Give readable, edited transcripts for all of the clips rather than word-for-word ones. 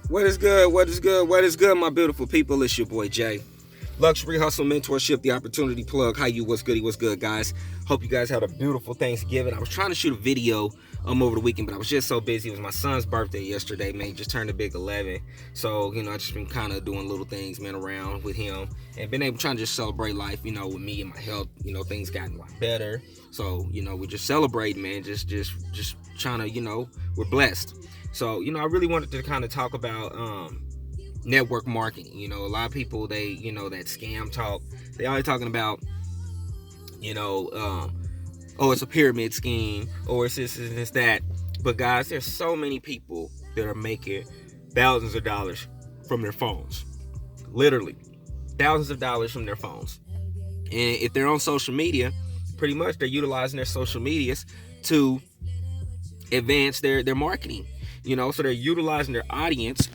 What is good? What is good? What is good, my beautiful people? It's your boy Jay. Luxury Hustle Mentorship, the opportunity plug. How you? What's goody? What's good, guys? Hope you guys had a beautiful Thanksgiving. I was trying to shoot a video over the weekend, but I was just so busy. It was my son's birthday yesterday, man. He just turned a big 11. So, I just been kind of doing little things, man, around with him. And been able trying to just celebrate life, with me and my health. Things gotten a lot better. So, we're just celebrating, man. Just trying to, we're blessed. So, I really wanted to kind of talk about network marketing. A lot of people, they, that scam talk, they always talking about, oh, it's a pyramid scheme, or it's this and it's that. But guys, there's so many people that are making thousands of dollars from their phones. Literally, thousands of dollars from their phones. And if they're on social media, pretty much they're utilizing their social medias to advance their marketing. So they're utilizing their audience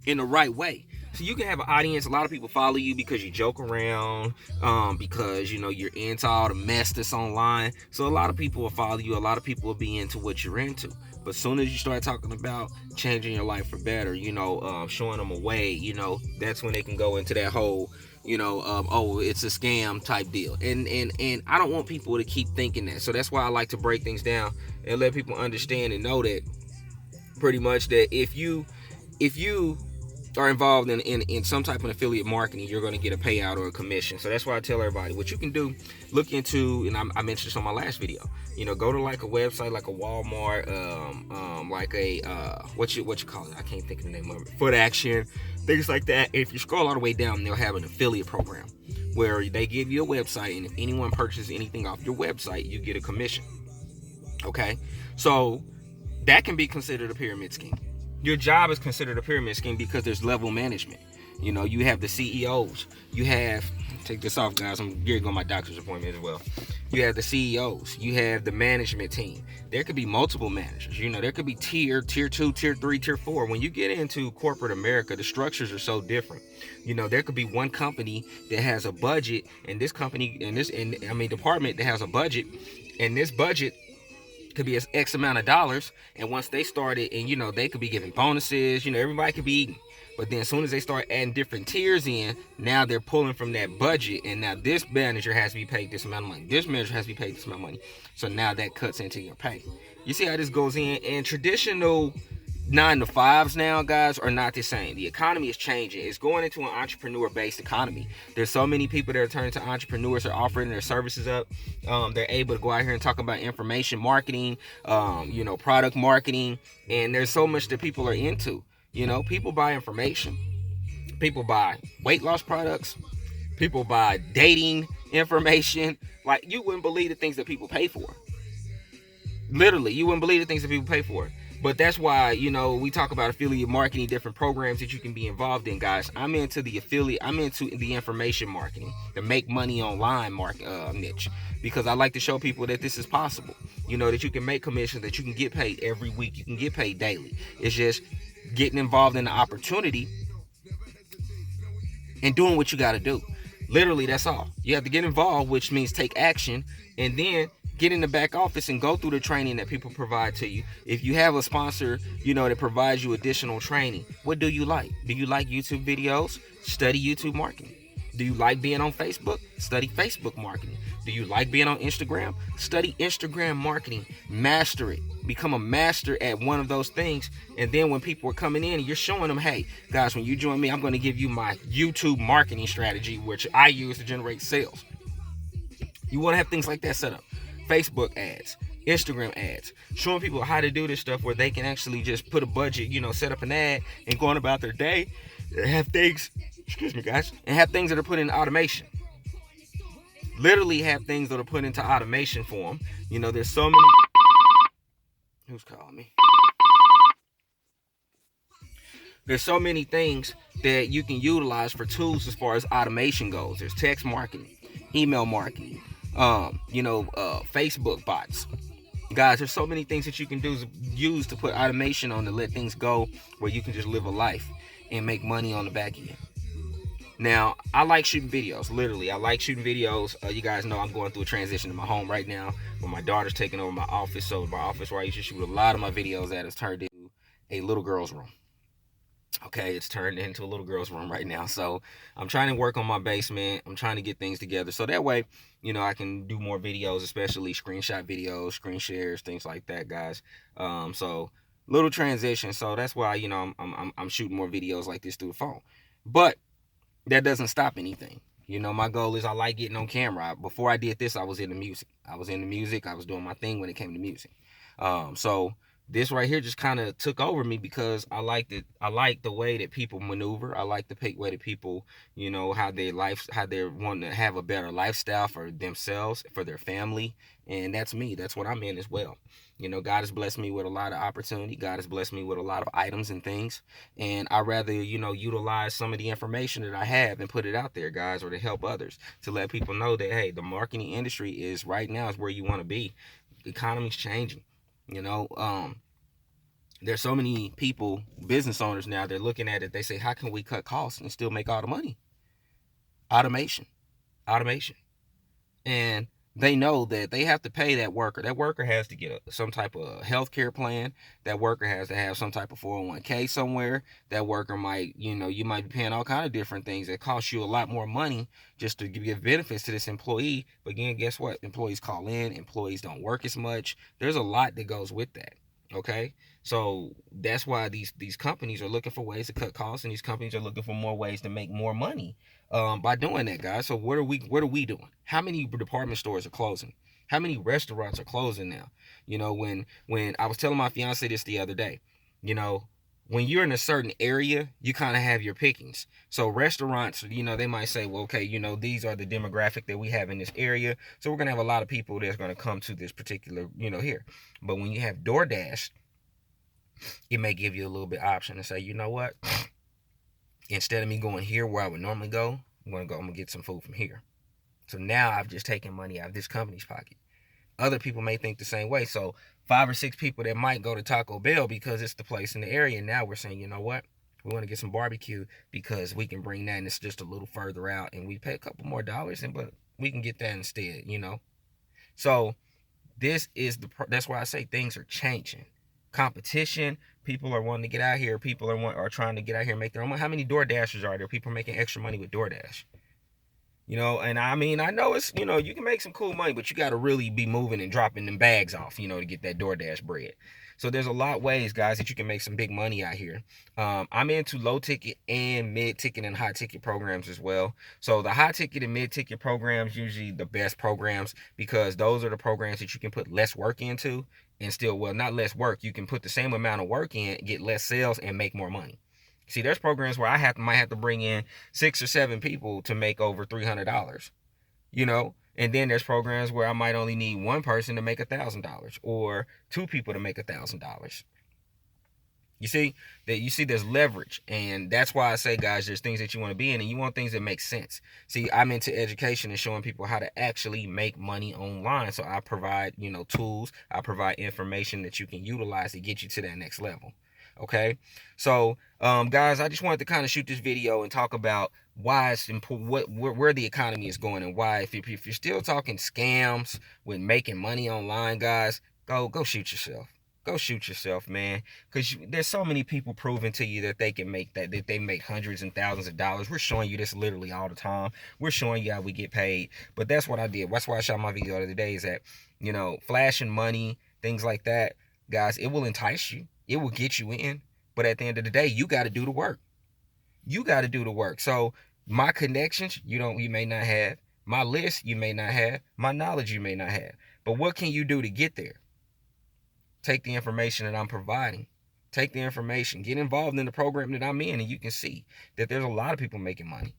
in the right way. So you can have an audience. A lot of people follow you because you joke around, because you're into all the mess that's online. So a lot of people will follow you. A lot of people will be into what you're into. But as soon as you start talking about changing your life for better, showing them a way, that's when they can go into that whole, oh, it's a scam type deal. And I don't want people to keep thinking that. So that's why I like to break things down and let people understand and know that pretty much that if you are involved in some type of affiliate marketing, you're going to get a payout or a commission. So that's why I tell everybody what you can do. Look into, and I mentioned this on my last video. Go to like a website like a Walmart, like a what you call it? I can't think of the name of it. Foot Action, things like that. If you scroll all the way down, they'll have an affiliate program where they give you a website, and if anyone purchases anything off your website, you get a commission. Okay, so that can be considered a pyramid scheme. Your job is considered a pyramid scheme because there's level management. You have the CEOs. You have, take this off, guys. I'm gearing on my doctor's appointment as well. You have the CEOs. You have the management team. There could be multiple managers. There could be tier 2, tier 3, tier 4. When you get into corporate America, the structures are so different. There could be one company that has a budget, and this company, department that has a budget, and this budget could be X amount of dollars, and once they started, and they could be giving bonuses, everybody could be eating. But then as soon as they start adding different tiers in, now they're pulling from that budget, and now this manager has to be paid this amount of money, this manager has to be paid this amount of money. So now that cuts into your pay. You see how this goes in? And traditional 9-to-5s now, guys, are not the same. The economy is changing. It's going into an entrepreneur-based economy. There's so many people that are turning to entrepreneurs, are offering their services up. They're able to go out here and talk about information marketing, product marketing, and there's so much that people are into. People buy information. People buy weight loss products. People buy dating information. Like, you wouldn't believe the things that people pay for. Literally, you wouldn't believe the things that people pay for. But that's why, we talk about affiliate marketing, different programs that you can be involved in, guys. I'm into the affiliate, I'm into the information marketing, the make money online niche, because I like to show people that this is possible. That you can make commissions, that you can get paid every week, you can get paid daily. It's just getting involved in the opportunity and doing what you got to do. Literally, that's all. You have to get involved, which means take action, and then get in the back office and go through the training that people provide to you. If you have a sponsor, that provides you additional training, what do you like? Do you like YouTube videos? Study YouTube marketing. Do you like being on Facebook? Study Facebook marketing. Do you like being on Instagram? Study Instagram marketing. Master it. Become a master at one of those things. And then when people are coming in and you're showing them, hey, guys, when you join me, I'm going to give you my YouTube marketing strategy, which I use to generate sales. You want to have things like that set up. Facebook ads, Instagram ads, showing people how to do this stuff where they can actually just put a budget, set up an ad and go on about their day, have things, and have things that are put in automation. Literally have things that are put into automation for them. There's so many. Who's calling me? There's so many things that you can utilize for tools as far as automation goes. There's text marketing, email marketing, Facebook bots. Guys, there's so many things that you can use to put automation on to let things go where you can just live a life and make money on the back end. Now, I like shooting videos. Literally, I like shooting videos. You guys know I'm going through a transition in my home right now where my daughter's taking over my office. So my office where I used to shoot a lot of my videos at is turned into a little girl's room. Okay, it's turned into a little girl's room right now. So I'm trying to work on my basement. I'm trying to get things together so that way, I can do more videos, especially screenshot videos, screen shares, things like that, guys. So little transition. So that's why I'm shooting more videos like this through the phone. But that doesn't stop anything. My goal is I like getting on camera. Before I did this, I was into music. I was doing my thing when it came to music. So this right here just kind of took over me because I liked it. I like the way that people maneuver. I like the way that people, how they're wanting to have a better lifestyle for themselves, for their family. And that's me. That's what I'm in as well. God has blessed me with a lot of opportunity. God has blessed me with a lot of items and things. And I rather, utilize some of the information that I have and put it out there, guys, or to help others, to let people know that, hey, the marketing industry is right now is where you want to be. The economy's changing. There's so many people, business owners now, they're looking at it. They say, how can we cut costs and still make all the money? Automation. And they know that they have to pay that worker. That worker has to get some type of health care plan. That worker has to have some type of 401k somewhere. That worker might, you might be paying all kind of different things that cost you a lot more money just to give benefits to this employee. But again, guess what? Employees call in. Employees don't work as much. There's a lot that goes with that. Okay, so that's why these companies are looking for ways to cut costs, and these companies are looking for more ways to make more money by doing that, guys. So what are we doing? How many department stores are closing? How many restaurants are closing now? When I was telling my fiance this the other day, when you're in a certain area, you kind of have your pickings. So restaurants, they might say, well, okay, these are the demographic that we have in this area. So we're going to have a lot of people that's going to come to this particular, here. But when you have DoorDash, it may give you a little bit option to say, you know what? Instead of me going here where I would normally go, I'm going to get some food from here. So now I've just taken money out of this company's pocket. Other people may think the same way. So 5 or 6 people that might go to Taco Bell because it's the place in the area. Now we're saying, you know what? We want to get some barbecue because we can bring that and it's just a little further out and we pay a couple more dollars, but we can get that instead, So that's why I say things are changing. Competition, people are wanting to get out here. People are trying to get out here and make their own money. How many DoorDashers are there? People making extra money with DoorDash. And I mean, I know it's, you can make some cool money, but you got to really be moving and dropping them bags off, to get that DoorDash bread. So there's a lot of ways, guys, that you can make some big money out here. I'm into low ticket and mid ticket and high ticket programs as well. So the high ticket and mid ticket programs usually the best programs because those are the programs that you can put less work into and still, well, not less work. You can put the same amount of work in, get less sales, and make more money. See, there's programs where might have to bring in 6 or 7 people to make over $300, and then there's programs where I might only need one person to make $1,000 or 2 people to make $1,000. You see there's leverage, and that's why I say, guys, there's things that you want to be in, and you want things that make sense. See, I'm into education and showing people how to actually make money online. So I provide, tools. I provide information that you can utilize to get you to that next level. Okay, so guys, I just wanted to kind of shoot this video and talk about why it's important, where the economy is going, and why if you're still talking scams with making money online, guys, go shoot yourself. Go shoot yourself, man, because there's so many people proving to you that they can make that they make hundreds and thousands of dollars. We're showing you this literally all the time. We're showing you how we get paid. But that's what I did. That's why I shot my video the other day, is that, flashing money, things like that, guys, it will entice you. It will get you in. But at the end of the day, you got to do the work. You got to do the work. So my connections, you may not have. My list, you may not have. My knowledge, you may not have. But what can you do to get there? Take the information that I'm providing. Take the information. Get involved in the program that I'm in, and you can see that there's a lot of people making money.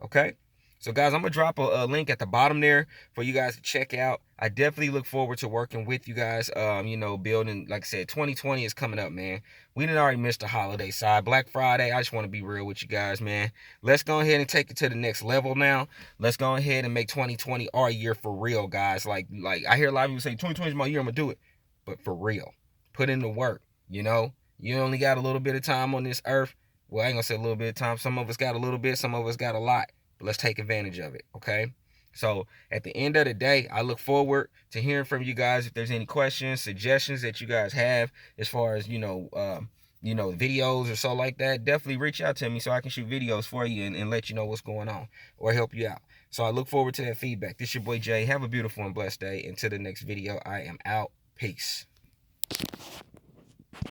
Okay? So, guys, I'm going to drop a link at the bottom there for you guys to check out. I definitely look forward to working with you guys, building, like I said, 2020 is coming up, man. We done already missed the holiday side. Black Friday, I just want to be real with you guys, man. Let's go ahead and take it to the next level now. Let's go ahead and make 2020 our year for real, guys. Like I hear a lot of people say, 2020 is my year, I'm going to do it. But for real, put in the work, You only got a little bit of time on this earth. Well, I ain't going to say a little bit of time. Some of us got a little bit, some of us got a lot. But let's take advantage of it, okay? So at the end of the day, I look forward to hearing from you guys. If there's any questions, suggestions that you guys have as far as, videos or so like that, definitely reach out to me so I can shoot videos for you and let you know what's going on or help you out. So I look forward to that feedback. This is your boy Jay. Have a beautiful and blessed day. Until the next video, I am out. Peace.